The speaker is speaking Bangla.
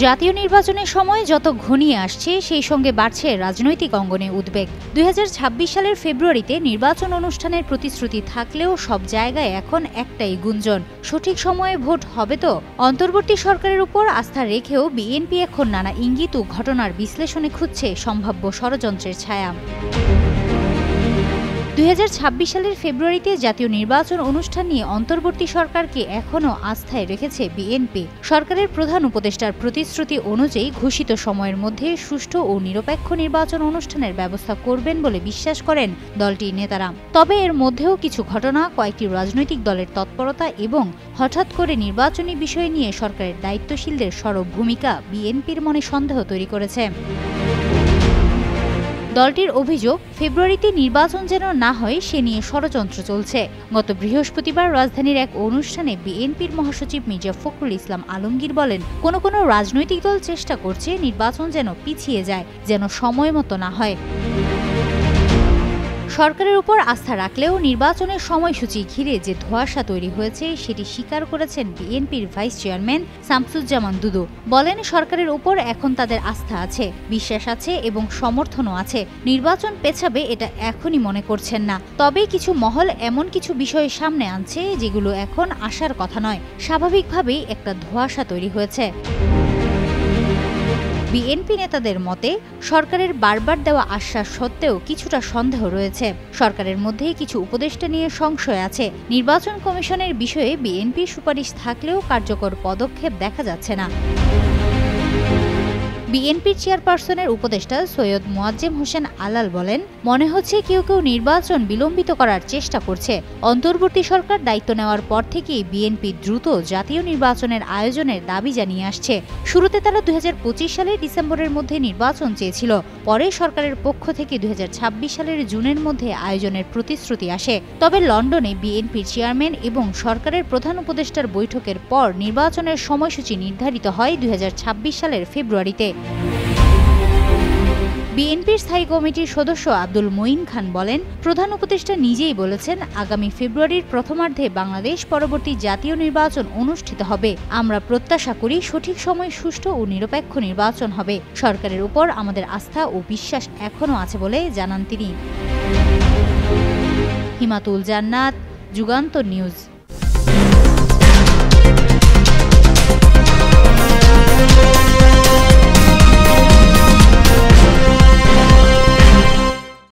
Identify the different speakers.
Speaker 1: জাতীয় নির্বাচনের সময় যত ঘনিয়ে আসছে সেই সঙ্গে বাড়ছে রাজনৈতিক অঙ্গনে উদ্বেগ। ২০২৬ সালের ফেব্রুয়ারিতে নির্বাচন অনুষ্ঠানের প্রতিশ্রুতি থাকলেও সব জায়গায় এখন একটাই গুঞ্জন, সঠিক সময়ে ভোট হবে তো। অন্তর্বর্তী সরকারের উপর আস্থা রেখেও বিএনপি এখন নানা ইঙ্গিত ও ঘটনার বিশ্লেষণে খুঁজছে সম্ভাব্য ষড়যন্ত্রের ছায়া। ২০২৬ সালের ফেব্রুয়ারিতে জাতীয় নির্বাচন অনুষ্ঠান নিয়ে অন্তর্বর্তী সরকারকে এখনও আস্থায় রেখেছে বিএনপি। সরকারের প্রধান উপদেষ্টার প্রতিশ্রুতি অনুযায়ী ঘোষিত সময়ের মধ্যে সুষ্ঠু ও নিরপেক্ষ নির্বাচন অনুষ্ঠানের ব্যবস্থা করবেন বলে বিশ্বাস করেন দলটির নেতারা। তবে এর মধ্যেও কিছু ঘটনা, কয়েকটি রাজনৈতিক দলের তৎপরতা এবং হঠাৎ করে নির্বাচনী বিষয় নিয়ে সরকারের দায়িত্বশীলদের সরব ভূমিকা বিএনপির মনে সন্দেহ তৈরি করেছে। দলটির অভিযোগ, ফেব্রুয়ারিতে নির্বাচন যেন না হয় সে নিয়ে ষড়যন্ত্র চলছে। গত বৃহস্পতিবার রাজধানীর এক অনুষ্ঠানে বিএনপির মহাসচিব মির্জা ফখরুল ইসলাম আলমগীর বলেন, কোনো রাজনৈতিক দল চেষ্টা করছে নির্বাচন যেন পিছিয়ে যায়, যেন সময় মতো না হয়। সরকারের উপর আস্থা রাখলেও নির্বাচনের সময়সূচি ঘিরে যে ধোঁয়াশা তৈরি হয়েছে সেটি স্বীকার করেছেন বিএনপির ভাইস চেয়ারম্যান শামসুজ্জামান দুদু। বলেন, সরকারের উপর এখন তাদের আস্থা আছে, বিশ্বাস আছে এবং সমর্থনও আছে। নির্বাচন পেছাবে এটা এখনই মনে করছেন না। তবে কিছু মহল এমন কিছু বিষয় সামনে আনছে যেগুলো এখন আসার কথা নয়। স্বাভাবিকভাবেই একটা ধোঁয়াশা তৈরি হয়েছে। বিএনপি নেতাদের মতে, সরকারের বারবার দেওয়া আশ্বাস সত্ত্বেও কিছুটা সন্দেহ রয়েছে। সরকারের মধ্যে কিছু উপদেষ্টা নিয়ে সংশয় আছে। নির্বাচন কমিশনের বিষয়ে বিএনপির সুপারিশ থাকলেও কার্যকর পদক্ষেপ দেখা যাচ্ছে না। বিএনপির চেয়ারপারসনের উপদেষ্টা সৈয়দ মোয়াজ্জেম হোসেন আলাল বলেন, মনে হচ্ছে কেউ নির্বাচন বিলম্বিত করার চেষ্টা করছে। অন্তর্বর্তী সরকার দায়িত্ব নেওয়ার পর থেকেই বিএনপি দ্রুত জাতীয় নির্বাচনের আয়োজনের দাবি জানিয়ে আসছে। শুরুতে তারা ২০২৫ সালের ডিসেম্বরের মধ্যে নির্বাচন চেয়েছিল। পরে সরকারের পক্ষ থেকে ২০২৬ সালের জুনের মধ্যে আয়োজনের প্রতিশ্রুতি আসে। তবে লন্ডনে বিএনপির চেয়ারম্যান এবং সরকারের প্রধান উপদেষ্টার বৈঠকের পর নির্বাচনের সময়সূচি নির্ধারিত হয় ২০২৬ সালের ফেব্রুয়ারিতে। বিএনপির স্থায়ী কমিটির সদস্য আব্দুল মঈন খান বলেন, প্রধান উপদেষ্টা নিজেই বলেছেন আগামী ফেব্রুয়ারির প্রথমার্ধে বাংলাদেশ পরবর্তী জাতীয় নির্বাচন অনুষ্ঠিত হবে। আমরা প্রত্যাশা করি সঠিক সময় সুষ্ঠু ও নিরপেক্ষ নির্বাচন হবে। সরকারের উপর আমাদের আস্থা ও বিশ্বাস এখনও আছে বলে জানান তিনি। হিমাতুল জান্নাত, যুগান্তর নিউজ।